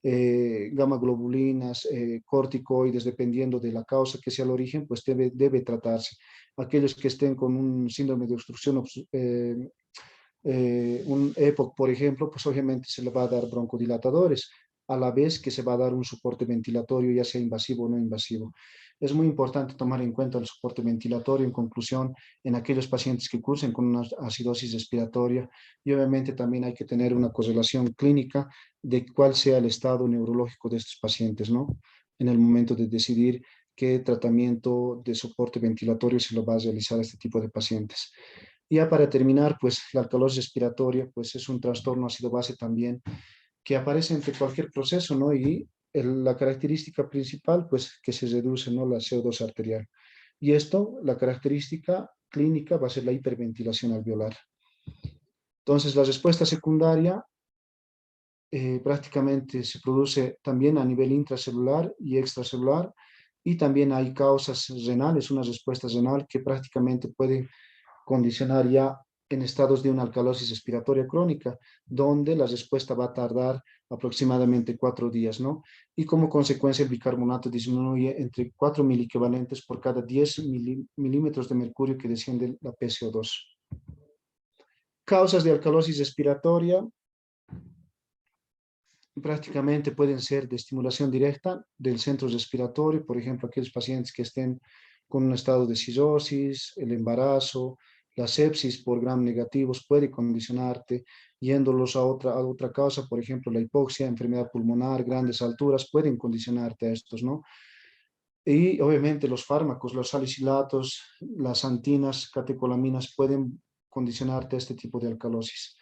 gamma globulinas, corticoides, dependiendo de la causa que sea el origen, pues debe tratarse. Aquellos que estén con un síndrome de obstrucción, un EPOC, por ejemplo, pues obviamente se le va a dar broncodilatadores, a la vez que se va a dar un soporte ventilatorio, ya sea invasivo o no invasivo. Es muy importante tomar en cuenta el soporte ventilatorio, en conclusión, en aquellos pacientes que cursen con una acidosis respiratoria, y obviamente también hay que tener una correlación clínica de cuál sea el estado neurológico de estos pacientes, ¿no? En el momento de decidir qué tratamiento de soporte ventilatorio se lo va a realizar a este tipo de pacientes. Ya para terminar, pues la alcalosis respiratoria, pues es un trastorno ácido-base también que aparece entre cualquier proceso, ¿no? Y la característica principal, pues que se reduce, ¿no? La CO2 arterial. Y esto, la característica clínica va a ser la hiperventilación alveolar. Entonces, la respuesta secundaria prácticamente se produce también a nivel intracelular y extracelular, y también hay causas renales, una respuesta renal que prácticamente puede condicionar ya en estados de una alcalosis respiratoria crónica, donde la respuesta va a tardar aproximadamente 4 días, ¿no? Y como consecuencia el bicarbonato disminuye entre 4 miliequivalentes por cada 10 milímetros de mercurio que desciende la PCO2. Causas de alcalosis respiratoria prácticamente pueden ser de estimulación directa del centro respiratorio, por ejemplo, aquellos pacientes que estén con un estado de cirrosis, el embarazo, la sepsis por gram negativos puede condicionarte, yéndolos a otra causa, por ejemplo, la hipoxia, enfermedad pulmonar, grandes alturas, pueden condicionarte a estos, ¿no? Y obviamente los fármacos, los salicilatos, las antinas, catecolaminas pueden condicionarte a este tipo de alcalosis.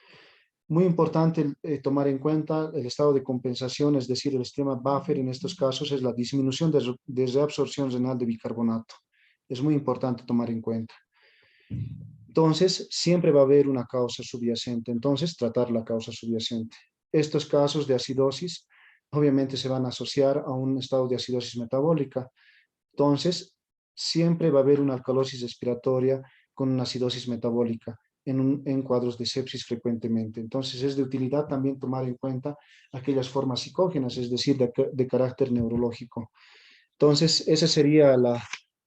Muy importante tomar en cuenta el estado de compensación, es decir, el esquema buffer en estos casos es la disminución de reabsorción renal de bicarbonato. Es muy importante tomar en cuenta. Entonces, siempre va a haber una causa subyacente, entonces tratar la causa subyacente. Estos casos de acidosis obviamente se van a asociar a un estado de acidosis metabólica. Entonces, siempre va a haber una alcalosis respiratoria con una acidosis metabólica en cuadros de sepsis frecuentemente. Entonces, es de utilidad también tomar en cuenta aquellas formas psicógenas, es decir, de carácter neurológico. Entonces, esa sería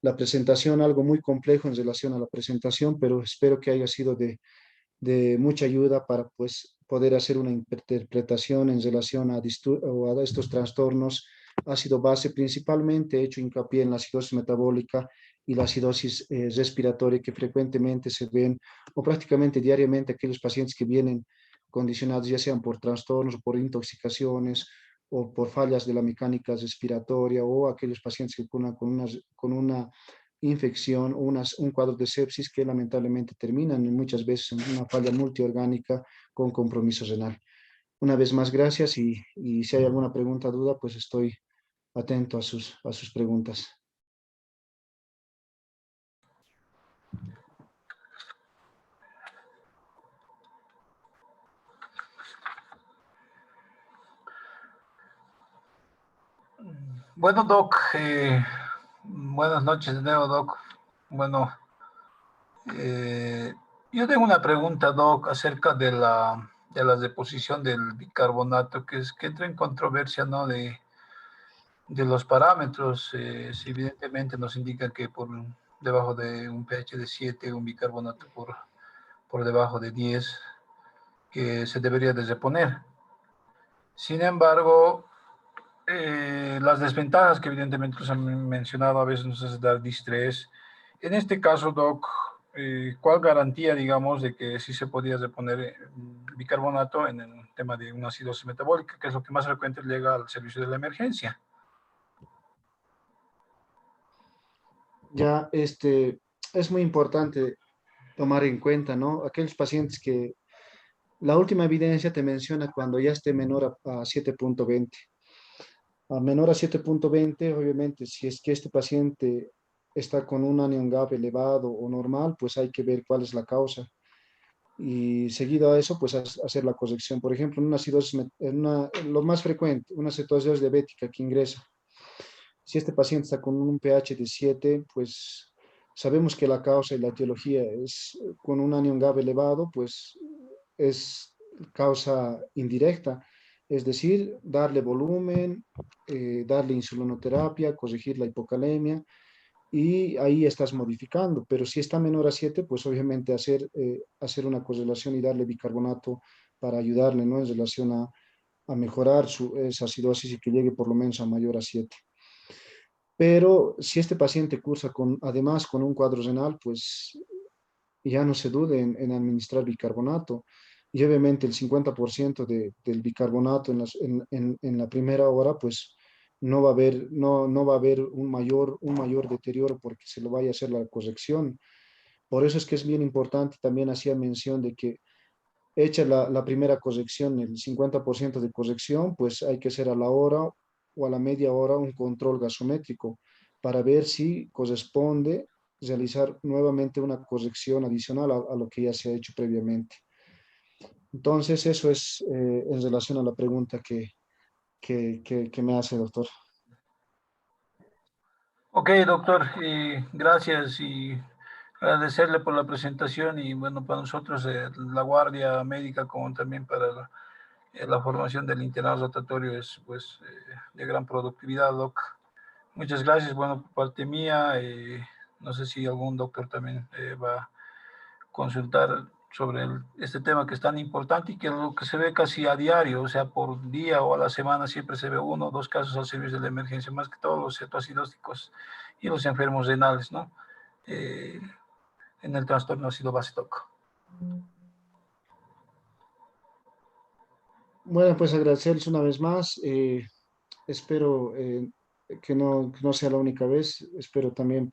la presentación, algo muy complejo en relación a la presentación, pero espero que haya sido de mucha ayuda para pues, poder hacer una interpretación en relación a estos trastornos ácido base, principalmente he hecho hincapié en la acidosis metabólica y la acidosis respiratoria que frecuentemente se ven o prácticamente diariamente aquellos pacientes que vienen condicionados ya sean por trastornos o por intoxicaciones o por fallas de la mecánica respiratoria, o aquellos pacientes que con una infección o un cuadro de sepsis que lamentablemente terminan muchas veces en una falla multiorgánica con compromiso renal. Una vez más, gracias, y si hay alguna pregunta o duda, pues estoy atento a sus preguntas. Bueno, Doc, buenas noches de nuevo, Doc. Bueno, yo tengo una pregunta, Doc, acerca de la deposición del bicarbonato, que entra en controversia, ¿no? De los parámetros. Si evidentemente nos indican que por debajo de un pH de 7, un bicarbonato por debajo de 10, que se debería de reponer. Sin embargo, las desventajas que evidentemente los han mencionado a veces nos hace dar distrés. En este caso, Doc, ¿cuál garantía, digamos, de que sí se podía reponer bicarbonato en el tema de una acidosis metabólica, que es lo que más frecuente llega al servicio de la emergencia? Ya, es muy importante tomar en cuenta, ¿no? Aquellos pacientes que la última evidencia te menciona cuando ya esté menor a 7.20. A menor a 7.20, obviamente, si es que este paciente está con un anion gap elevado o normal, pues hay que ver cuál es la causa. Y seguido a eso, pues hacer la corrección. Por ejemplo, en una acidosis, lo más frecuente, una cetosis diabética que ingresa. Si este paciente está con un pH de 7, pues sabemos que la causa y la etiología es con un anion GAB elevado, pues es causa indirecta, es decir, darle volumen, darle insulinoterapia, corregir la hipocalemia, y ahí estás modificando. Pero si está menor a 7, pues obviamente hacer una correlación y darle bicarbonato para ayudarle, ¿no? En relación a mejorar esa acidosis y que llegue por lo menos a mayor a 7. Pero si este paciente cursa además con un cuadro renal, pues ya no se dude en administrar bicarbonato. Y obviamente el 50% del bicarbonato en la primera hora, pues no va a haber un mayor deterioro porque se lo vaya a hacer la corrección. Por eso es que es bien importante, también hacía mención de que hecha la primera corrección, el 50% de corrección, pues hay que hacer a la hora o a la media hora un control gasométrico para ver si corresponde realizar nuevamente una corrección adicional a lo que ya se ha hecho previamente. Entonces, eso es en relación a la pregunta que me hace, doctor. Ok, doctor, gracias y agradecerle por la presentación y bueno, para nosotros la guardia médica como también para la formación del internado rotatorio es pues de gran productividad, doc. Muchas gracias, bueno, por parte mía, no sé si algún doctor también va a consultar sobre este tema que es tan importante y que lo que se ve casi a diario, o sea, por día o a la semana siempre se ve 1 o 2 casos al servicio de la emergencia, más que todos los cetoacidósticos y los enfermos renales, ¿no? En el trastorno ácido base TOC. Bueno, pues agradecerles una vez más. Espero que no sea la única vez. Espero también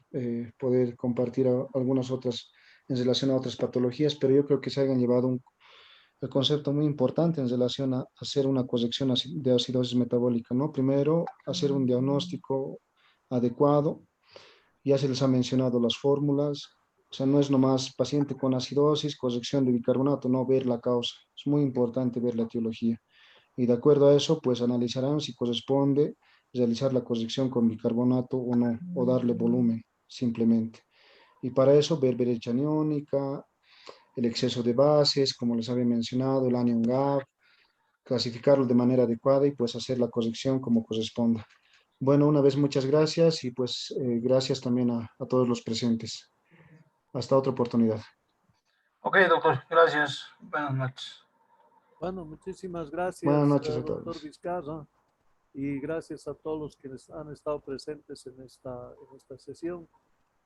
poder compartir algunas otras en relación a otras patologías, pero yo creo que se hayan llevado el concepto muy importante en relación a hacer una corrección de acidosis metabólica, ¿no? Primero, hacer un diagnóstico adecuado. Ya se les ha mencionado las fórmulas. O sea, no es nomás paciente con acidosis, corrección de bicarbonato, no ver la causa. Es muy importante ver la etiología. Y de acuerdo a eso, pues analizarán si corresponde realizar la corrección con bicarbonato o no, o darle volumen simplemente. Y para eso, ver brecha aniónica, el exceso de bases, como les había mencionado, el anion gap, clasificarlo de manera adecuada y pues hacer la corrección como corresponda. Bueno, una vez muchas gracias y pues gracias también a todos los presentes. Hasta otra oportunidad. Ok, doctor, gracias. Buenas noches. Bueno, muchísimas Buenas gracias, noches a doctor todos. Vizcarra, y gracias a todos los que han estado presentes en esta sesión.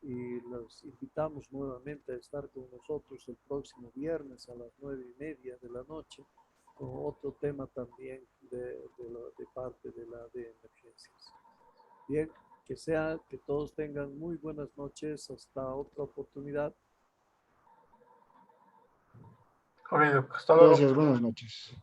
Y los invitamos nuevamente a estar con nosotros el próximo viernes a las 9:30 de la noche con otro tema también de parte de emergencias. Bien, que todos tengan muy buenas noches. Hasta otra oportunidad. Ok, doctor, hasta luego. Gracias, buenas noches.